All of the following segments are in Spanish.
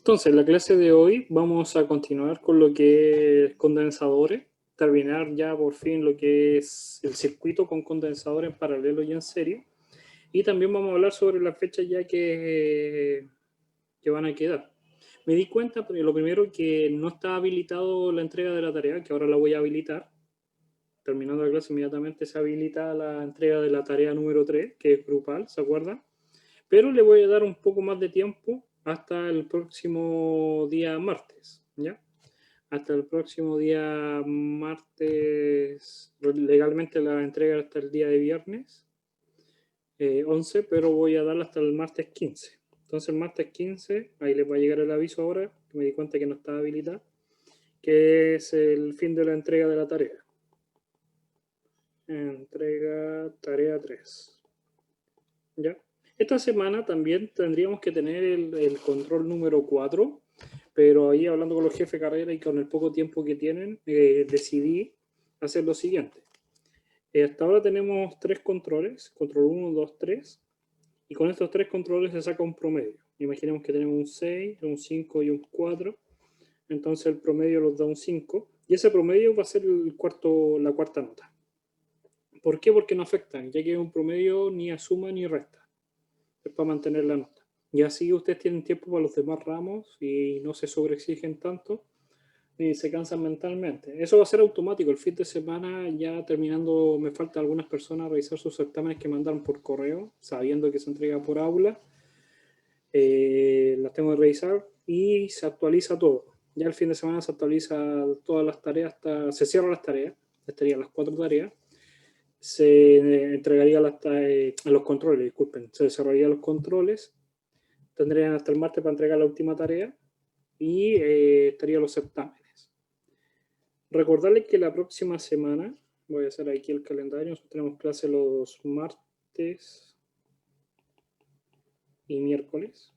Entonces, la clase de hoy vamos a continuar con lo que es condensadores, terminar ya por fin lo que es el circuito con condensadores en paralelo y en serie, y también vamos a hablar sobre las fechas ya que van a quedar. Me di cuenta, lo primero, que no está habilitado la entrega de la tarea, que ahora la voy a habilitar. Terminando la clase inmediatamente se habilita la entrega de la tarea número 3, que es grupal, ¿se acuerdan? Pero le voy a dar un poco más de tiempo hasta el próximo día martes, ¿ya? Hasta el próximo día martes, legalmente la entrega hasta el día de viernes 11, pero voy a darla hasta el martes 15. Entonces el martes 15, ahí les va a llegar el aviso ahora, que me di cuenta que no estaba habilitado, que es el fin de la entrega de la tarea. Entrega tarea 3. ¿Ya? Esta semana también tendríamos que tener el control número 4, pero ahí hablando con los jefes de carrera y con el poco tiempo que tienen, decidí hacer lo siguiente. Hasta ahora tenemos 3 controles, control 1, 2, 3, y con estos 3 controles se saca un promedio. Imaginemos que tenemos un 6, un 5 y un 4, entonces el promedio nos da un 5, y ese promedio va a ser la cuarta nota. ¿Por qué? Porque no afectan, ya que un promedio ni suma ni resta. Es para mantener la nota. Y así ustedes tienen tiempo para los demás ramos y no se sobreexigen tanto ni se cansan mentalmente. Eso va a ser automático. El fin de semana, ya terminando, me falta algunas personas revisar sus certámenes que mandaron por correo, sabiendo que se entrega por aula. Las tengo que revisar y se actualiza todo. Ya el fin de semana se actualiza todas las tareas, se cierran las tareas, estarían las 4 tareas. Se entregaría a los controles, disculpen, se cerrarían los controles, tendrían hasta el martes para entregar la última tarea y estarían los certámenes. Recordarles que la próxima semana, voy a hacer aquí el calendario, nosotros tenemos clase los martes y miércoles.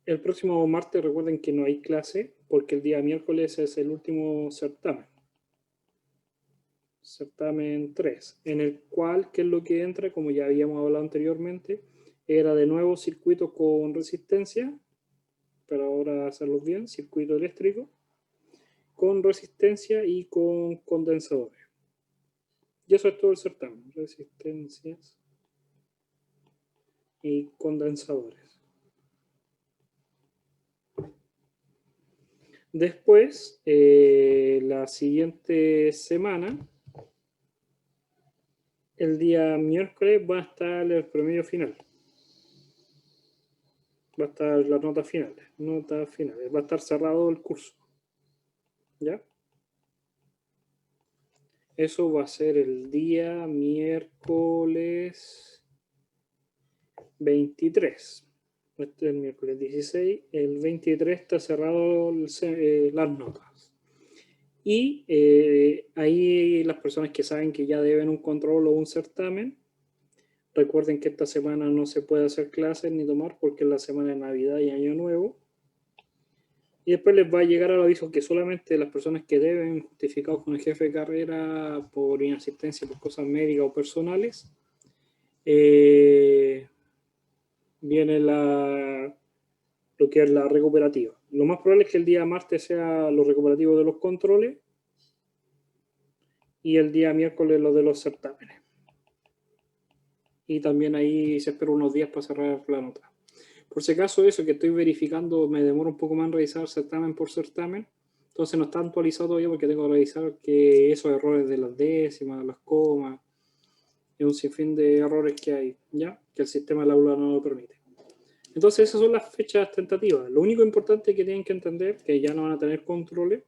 El próximo martes recuerden que no hay clase porque el día miércoles es el último certamen. Certamen 3, en el cual, ¿qué es lo que entra? Como ya habíamos hablado anteriormente, era de nuevo circuito con resistencia, pero ahora hacerlos bien, circuito eléctrico, con resistencia y con condensadores. Y eso es todo el certamen, resistencias y condensadores. Después, la siguiente semana, el día miércoles va a estar el promedio final. Va a estar las notas finales. Va a estar cerrado el curso. ¿Ya? Eso va a ser el día miércoles 23. Este es el miércoles 16. El 23 está cerrado las notas. Y ahí las personas que saben que ya deben un control o un certamen, recuerden que esta semana no se puede hacer clases ni tomar porque es la semana de Navidad y Año Nuevo. Y después les va a llegar el aviso que solamente las personas que deben, justificados con el jefe de carrera por inasistencia, por cosas médicas o personales, viene lo que es la recuperativa. Lo más probable es que el día martes sea lo recuperativo de los controles y el día miércoles lo de los certámenes. Y también ahí se espera unos días para cerrar la nota. Por si acaso eso que estoy verificando me demora un poco más en revisar certamen por certamen, entonces no está actualizado todavía porque tengo que revisar que esos errores de las décimas, las comas, y un sinfín de errores que hay, ¿ya? Que el sistema del aula no lo permite. Entonces esas son las fechas tentativas. Lo único importante que tienen que entender que ya no van a tener controles,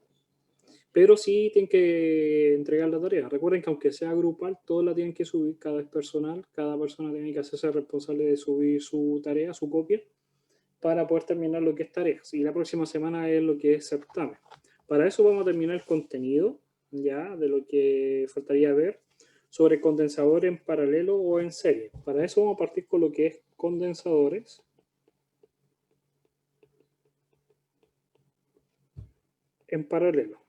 pero sí tienen que entregar la tarea. Recuerden que aunque sea grupal, todos la tienen que subir, cada personal, cada persona tiene que hacerse responsable de subir su tarea, su copia, para poder terminar lo que es tareas. Y la próxima semana es lo que es certamen. Para eso vamos a terminar el contenido, ya, de lo que faltaría ver sobre condensadores en paralelo o en serie. Para eso vamos a partir con lo que es condensadores en paralelo.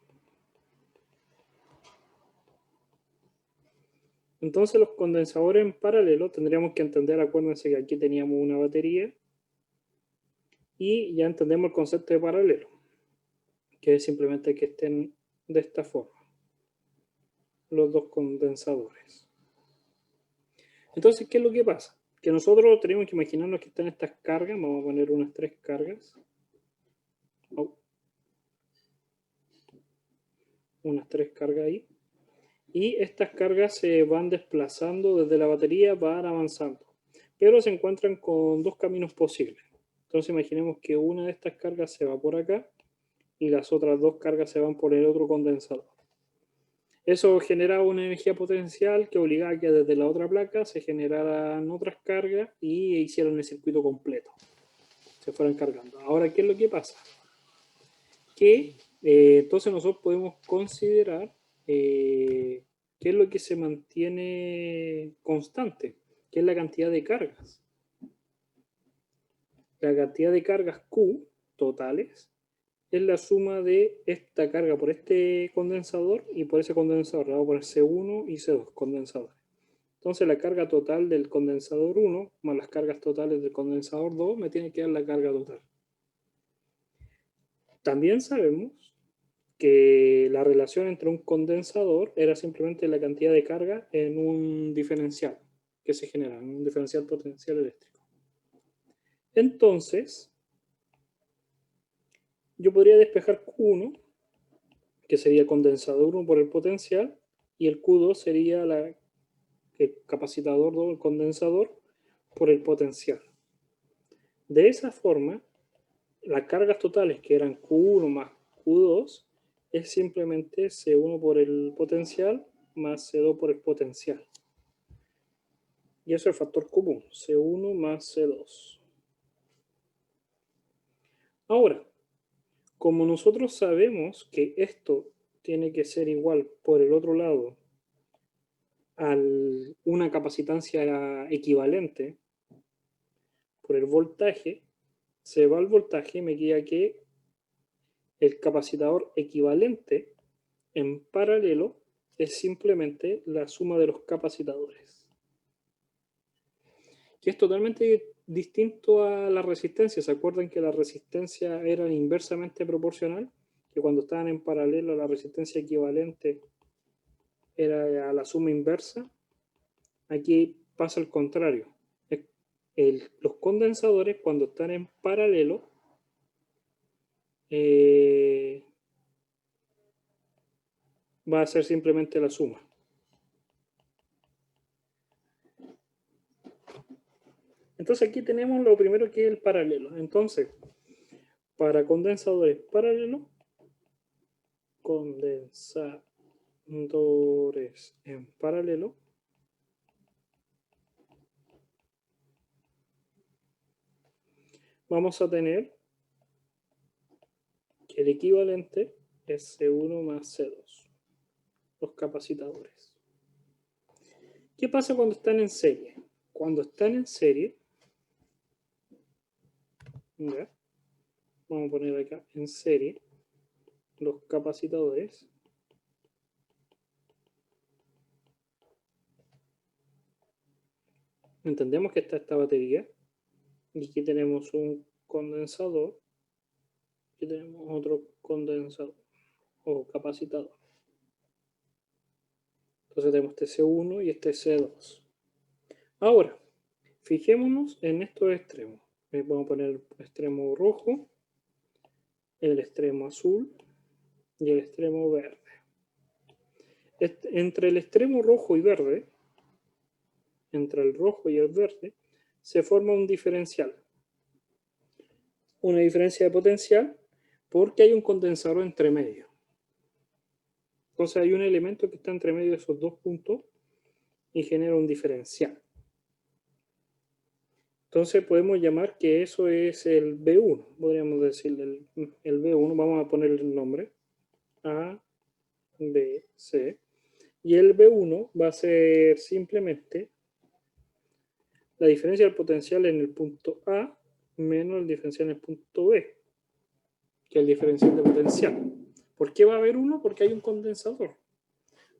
Entonces los condensadores en paralelo tendríamos que entender, acuérdense que aquí teníamos una batería Y ya entendemos el concepto de paralelo, que es simplemente que estén de esta forma los dos condensadores. Entonces, ¿qué es lo que pasa? Que nosotros tenemos que imaginarnos que están estas cargas. Vamos a poner unas 3 cargas. Unas 3 cargas ahí. Y estas cargas se van desplazando desde la batería, van avanzando. Pero se encuentran con dos caminos posibles. Entonces imaginemos que una de estas cargas se va por acá y las otras dos cargas se van por el otro condensador. Eso genera una energía potencial que obliga a que desde la otra placa se generaran otras cargas y hicieran el circuito completo. Se fueran cargando. Ahora, ¿qué es lo que pasa? Que entonces nosotros podemos considerar qué es lo que se mantiene constante, que es la cantidad de cargas. La cantidad de cargas Q totales es la suma de esta carga por este condensador y por ese condensador. Le vamos a poner C1 y C2 condensadores. Entonces la carga total del condensador 1 más las cargas totales del condensador 2 me tiene que dar la carga total. También sabemos que la relación entre un condensador era simplemente la cantidad de carga en un diferencial que se genera, en un diferencial potencial eléctrico. Entonces, yo podría despejar Q1, que sería el condensador 1 por el potencial, y el Q2 sería el capacitor 2, el condensador, por el potencial. De esa forma, las cargas totales, que eran Q1 más Q2, es simplemente C1 por el potencial más C2 por el potencial. Y eso es el factor común, C1 más C2. Ahora, como nosotros sabemos que esto tiene que ser igual por el otro lado a una capacitancia equivalente por el voltaje, se va el voltaje y me queda que el capacitor equivalente en paralelo es simplemente la suma de los capacitadores, que es totalmente distinto a la resistencia. ¿Se acuerdan que la resistencia era inversamente proporcional? Que cuando estaban en paralelo la resistencia equivalente era a la suma inversa. Aquí pasa al contrario. Los condensadores cuando están en paralelo va a ser simplemente la suma. Entonces aquí tenemos lo primero que es el paralelo. Entonces, para condensadores paralelos, condensadores en paralelo, vamos a tener que el equivalente es C1 más C2, los capacitadores. ¿Qué pasa cuando están en serie? Cuando están en serie, ¿ya? Vamos a poner acá en serie los capacitadores. Entendemos que está esta batería y aquí tenemos un condensador, aquí tenemos otro condensador o capacitador. Entonces tenemos este C1 y este C2. Ahora, fijémonos en estos extremos. Vamos a poner el extremo rojo, el extremo azul y el extremo verde. Entre el extremo rojo y verde, entre el rojo y el verde, se forma un diferencial. Una diferencia de potencial porque hay un condensador entre medio. Entonces hay un elemento que está entre medio de esos dos puntos y genera un diferencial. Entonces podemos llamar que eso es el B1. Podríamos decirle el B1, vamos a ponerle el nombre. A, B, C. Y el B1 va a ser simplemente la diferencia del potencial en el punto A menos el diferencial en el punto B, que es el diferencial de potencial. ¿Por qué va a haber uno? Porque hay un condensador.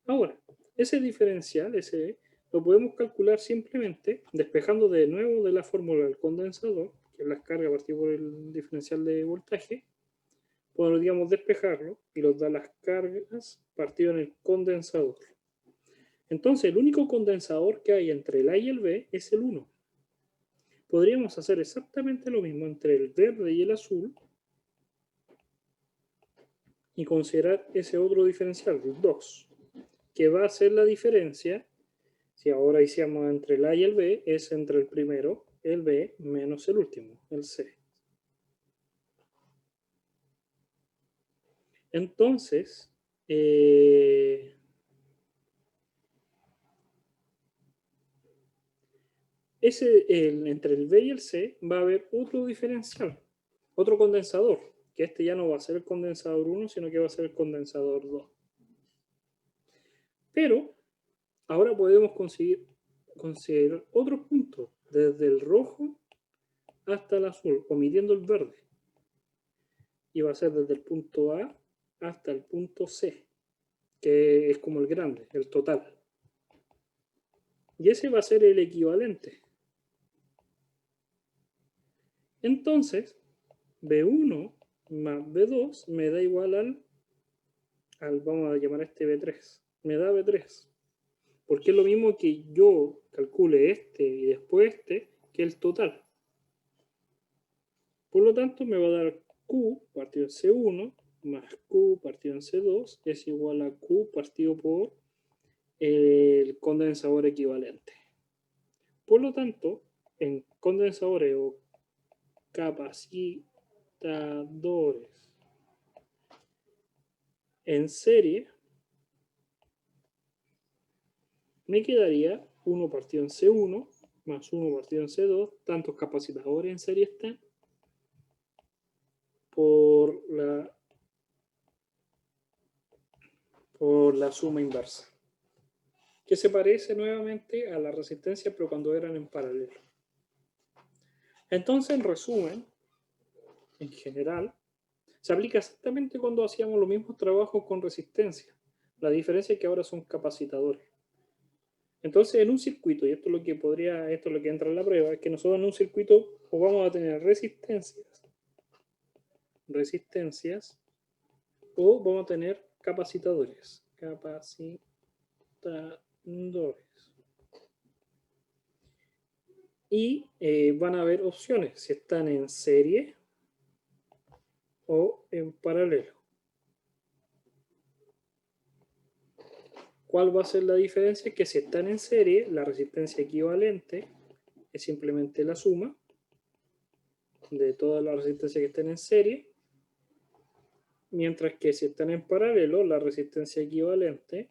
Ahora, ese diferencial, ese lo podemos calcular simplemente despejando de nuevo de la fórmula del condensador, que es las cargas partido por el diferencial de voltaje. Podríamos despejarlo y nos da las cargas partido en el condensador. Entonces, el único condensador que hay entre el A y el B es el 1. Podríamos hacer exactamente lo mismo entre el verde y el azul y considerar ese otro diferencial, el 2, que va a ser la diferencia, si ahora hiciéramos entre el A y el B, es entre el primero, el B, menos el último, el C. Entonces, entre el B y el C va a haber otro diferencial, otro condensador, que este ya no va a ser el condensador 1, sino que va a ser el condensador 2. Pero ahora podemos considerar otros puntos, desde el rojo hasta el azul, omitiendo el verde. Y va a ser desde el punto A hasta el punto C, que es como el grande, el total. Y ese va a ser el equivalente. Entonces, B1 más B2 me da igual al vamos a llamar a este B3. Me da B3. Porque es lo mismo que yo calcule este y después este, que el total. Por lo tanto, me va a dar Q partido en C1 más Q partido en C2 es igual a Q partido por el condensador equivalente. Por lo tanto, en condensadores o capacitadores en serie, me quedaría 1 partido en C1 más 1 partido en C2, tantos capacitadores en serie están, por la suma inversa, que se parece nuevamente a la resistencia, pero cuando eran en paralelo. Entonces, en resumen, en general, se aplica exactamente cuando hacíamos los mismos trabajos con resistencia. La diferencia es que ahora son capacitadores. Entonces, en un circuito, y esto es lo que entra en la prueba, es que nosotros en un circuito o vamos a tener resistencias, o vamos a tener capacitadores. Y van a haber opciones, si están en serie o en paralelo. ¿Cuál va a ser la diferencia? Que si están en serie, la resistencia equivalente es simplemente la suma de todas las resistencias que estén en serie, mientras que si están en paralelo, la resistencia equivalente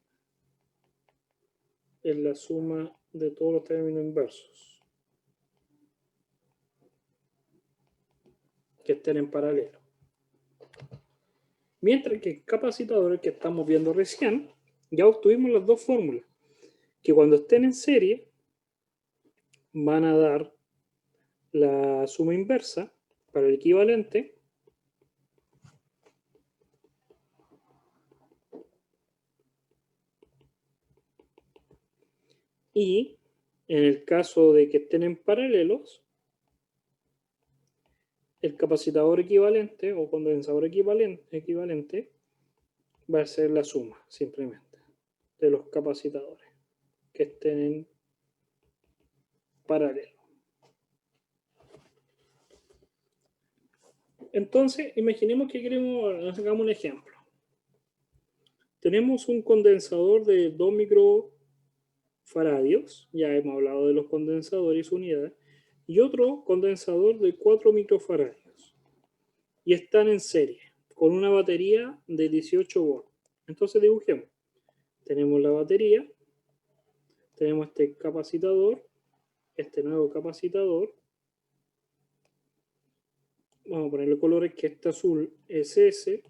es la suma de todos los términos inversos que estén en paralelo. Mientras que capacitadores que estamos viendo recién, ya obtuvimos las dos fórmulas, que cuando estén en serie van a dar la suma inversa para el equivalente y en el caso de que estén en paralelos, el capacitador equivalente o condensador equivalente va a ser la suma simplemente de los capacitadores que estén en paralelo. Entonces, imaginemos que hagamos un ejemplo. Tenemos un condensador de 2 microfaradios, ya hemos hablado de los condensadores y su unidad, y otro condensador de 4 microfaradios. Y están en serie, con una batería de 18 volts. Entonces dibujemos. Tenemos la batería, tenemos este capacisador, este nuevo capacisador. Vamos a ponerle colores, que este azul es S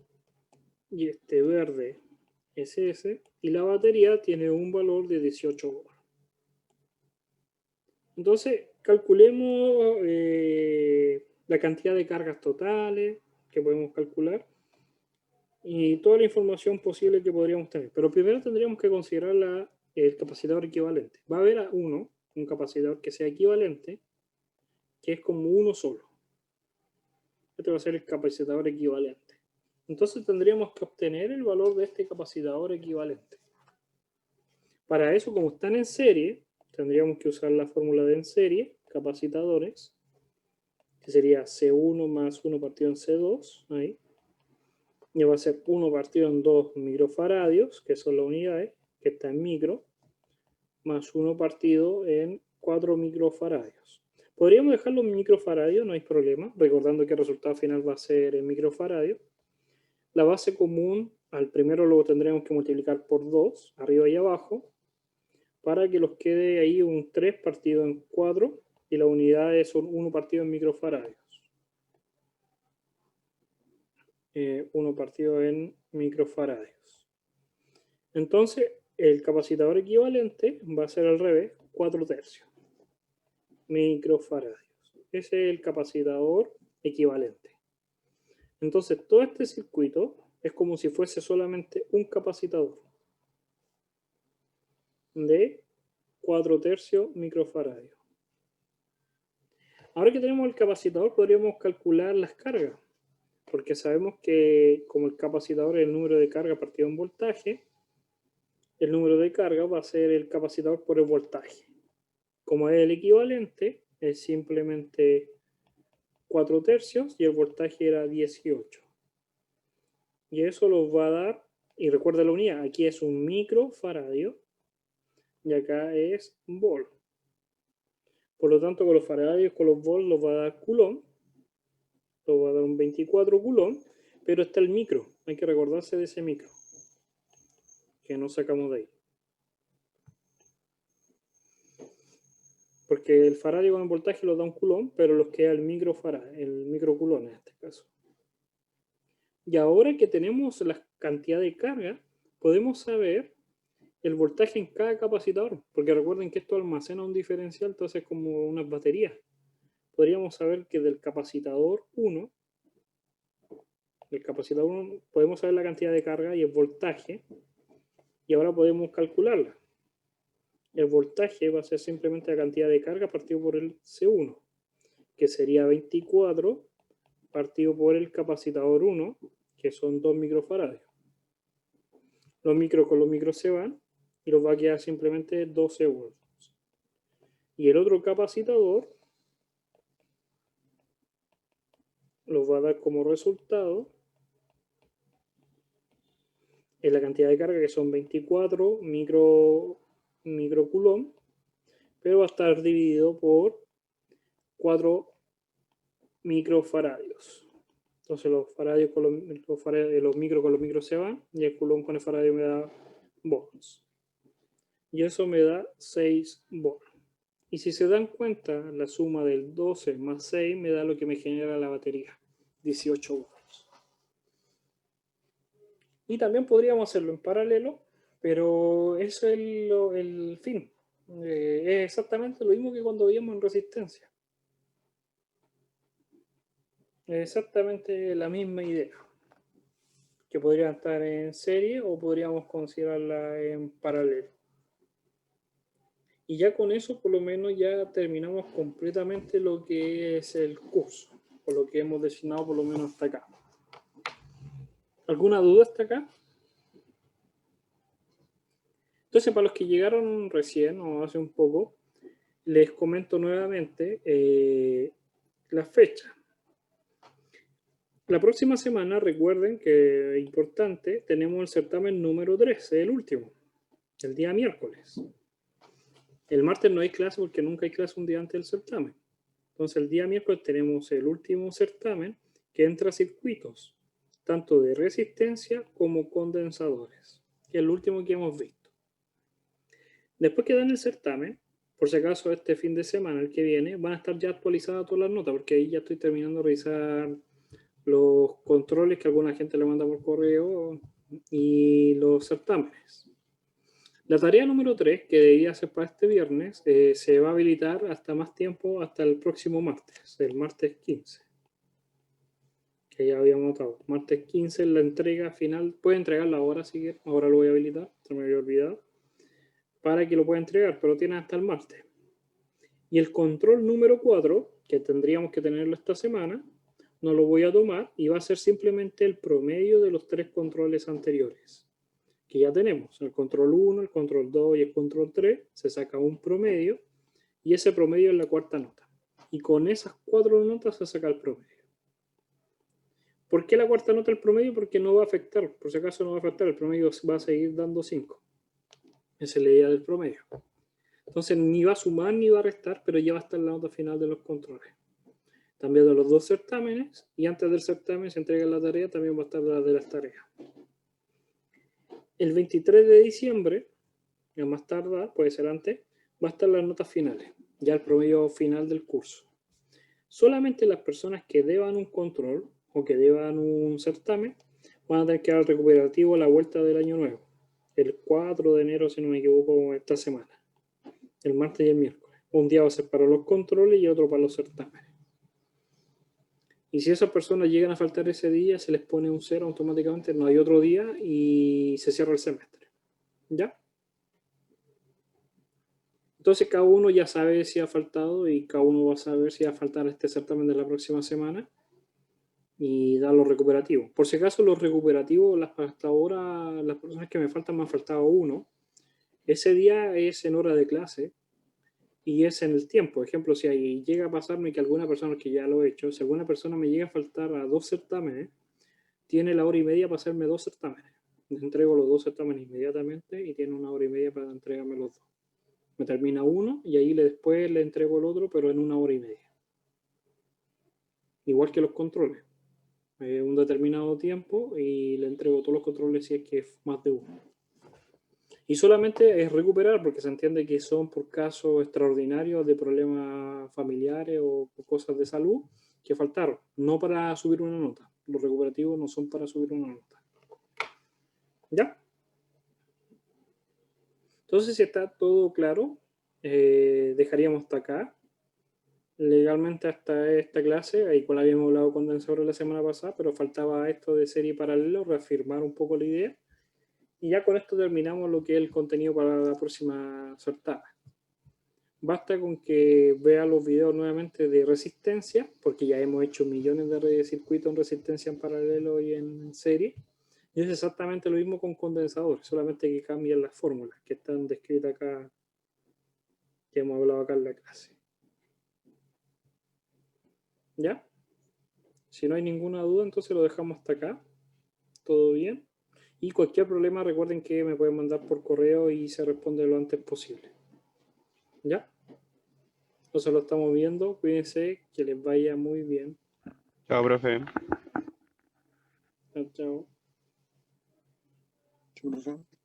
y este verde es S, y la batería tiene un valor de 18 volts. Entonces, calculemos la cantidad de cargas totales que podemos calcular y toda la información posible que podríamos tener. Pero primero tendríamos que considerar la el capacitor equivalente. Va a haber un capacitor que sea equivalente, que es como uno solo. Este va a ser el capacitor equivalente. Entonces tendríamos que obtener el valor de este capacitor equivalente. Para eso, como están en serie, tendríamos que usar la fórmula de en serie, capacitadores, que sería C1 más 1 partido en C2, ahí. Y va a ser 1 partido en 2 microfaradios, que son las unidades, que está en micro, más 1 partido en 4 microfaradios. Podríamos dejarlo en microfaradios, no hay problema, recordando que el resultado final va a ser en microfaradios. La base común, al primero lo tendremos que multiplicar por 2, arriba y abajo, para que nos quede ahí un 3 partido en 4, y las unidades son 1 partido en microfaradios. 1 partido en microfaradios. Entonces, el capacitador equivalente va a ser al revés, 4 tercios microfaradios. Ese es el capacitador equivalente. Entonces, todo este circuito es como si fuese solamente un capacitador de 4 tercios microfaradios. Ahora que tenemos el capacitador, podríamos calcular las cargas, porque sabemos que como el capacitador es el número de carga partido en voltaje, el número de carga va a ser el capacitador por el voltaje. Como es el equivalente, es simplemente 4 tercios y el voltaje era 18. Y eso los va a dar, y recuerda la unidad, aquí es un microfaradio y acá es volt. Por lo tanto, con los faradios, con los volts, los va a dar coulomb, los va a dar un 24 coulomb, pero está el micro, hay que recordarse de ese micro, que no sacamos de ahí. Porque el faradio con el voltaje lo da un coulomb, pero los queda el microfaradio, el microcoulomb en este caso. Y ahora que tenemos la cantidad de carga, podemos saber el voltaje en cada capacitador, porque recuerden que esto almacena un diferencial, entonces como unas baterías. Podríamos saber que del capacitador 1, podemos saber la cantidad de carga y el voltaje, y ahora podemos calcularla. El voltaje va a ser simplemente la cantidad de carga partido por el C1, que sería 24 partido por el capacitador 1, que son 2 microfaradios. Los micros con los micros se van y los va a quedar simplemente 12 volts. Y el otro capacitador los va a dar como resultado en la cantidad de carga, que son 24 microcoulomb, pero va a estar dividido por 4 microfaradios. Entonces los faradios con los micros con los micros se van y el coulomb con el faradio me da volts. Y eso me da 6 volts. Y si se dan cuenta, la suma del 12 más 6 me da lo que me genera la batería, 18 volts. Y también podríamos hacerlo en paralelo, pero eso es el fin. Es exactamente lo mismo que cuando veíamos en resistencia. Es exactamente la misma idea, que podría estar en serie o podríamos considerarla en paralelo. Y ya con eso, por lo menos, ya terminamos completamente lo que es el curso, por lo que hemos designado por lo menos hasta acá. ¿Alguna duda hasta acá? Entonces, para los que llegaron recién o hace un poco, les comento nuevamente la fecha. La próxima semana, recuerden que es importante, tenemos el certamen número 3, el último, el día miércoles. El martes no hay clase porque nunca hay clase un día antes del certamen. Entonces, el día miércoles tenemos el último certamen que entra a circuitos, tanto de resistencia como condensadores, que es el último que hemos visto. Después que dan el certamen, por si acaso este fin de semana, el que viene, van a estar ya actualizadas todas las notas, porque ahí ya estoy terminando de revisar los controles que alguna gente le manda por correo y los certámenes. La tarea número 3, que debería ser para este viernes, se va a habilitar hasta más tiempo, hasta el próximo martes, el martes 15. Que ya habíamos notado. Martes 15 es la entrega final. Puede entregarla ahora si quiere. Ahora lo voy a habilitar, se me había olvidado. para que lo pueda entregar, pero tiene hasta el martes. Y el control número 4, que tendríamos que tenerlo esta semana, no lo voy a tomar y va a ser simplemente el promedio de los 3 controles anteriores que ya tenemos. El control 1, el control 2 y el control 3, se saca un promedio y ese promedio es la cuarta nota. Y con esas 4 notas se saca el promedio. ¿Por qué la cuarta nota el promedio? Porque no va a afectar, por si acaso no va a afectar, el promedio va a seguir dando 5. Esa es la idea del promedio. Entonces ni va a sumar ni va a restar, pero ya va a estar la nota final de los controles. También de los 2 certámenes, y antes del certamen se entrega la tarea, también va a estar la de las tareas. El 23 de diciembre, a más tardar, puede ser antes, va a estar las notas finales, ya el promedio final del curso. Solamente las personas que deban un control o que deban un certamen van a tener que dar el recuperativo a la vuelta del año nuevo, el 4 de enero, si no me equivoco, esta semana, el martes y el miércoles. Un día va a ser para los controles y otro para los certámenes. Y si esas personas llegan a faltar ese día, se les pone un 0 automáticamente, no hay otro día y se cierra el semestre. ¿Ya? Entonces cada uno ya sabe si ha faltado y cada uno va a saber si va a faltar este certamen de la próxima semana y dar los recuperativos. Por si acaso los recuperativos, hasta ahora las personas que me faltan me han faltado uno. Ese día es en hora de clase y es en el tiempo. Por ejemplo, si llega a pasarme que alguna persona, que ya lo he hecho, si alguna persona me llega a faltar a 2 certámenes, tiene la hora y media para hacerme 2 certámenes. Les entrego los 2 certámenes inmediatamente y tiene una hora y media para entregarme los 2. Me termina uno y ahí después le entrego el otro, pero en una hora y media. Igual que los controles. Un determinado tiempo y le entrego todos los controles si es que es más de uno. Y solamente es recuperar porque se entiende que son por casos extraordinarios de problemas familiares o cosas de salud que faltaron, no para subir una nota. Los recuperativos no son para subir una nota. ¿Ya? Entonces, si está todo claro, dejaríamos hasta acá. Legalmente hasta esta clase, ahí con la habíamos hablado condensador la semana pasada, pero faltaba esto de serie paralelo, reafirmar un poco la idea. Y ya con esto terminamos lo que es el contenido para la próxima certamen. Basta con que vea los videos nuevamente de resistencia, porque ya hemos hecho millones de circuitos en resistencia en paralelo y en serie. Y es exactamente lo mismo con condensadores, solamente que cambian las fórmulas que están descritas acá, que hemos hablado acá en la clase. ¿Ya? Si no hay ninguna duda, entonces lo dejamos hasta acá. ¿Todo bien? Y cualquier problema, recuerden que me pueden mandar por correo y se responde lo antes posible. ¿Ya? Entonces lo estamos viendo. Cuídense, que les vaya muy bien. Chao, profe. Chao, chao. Chao, profe.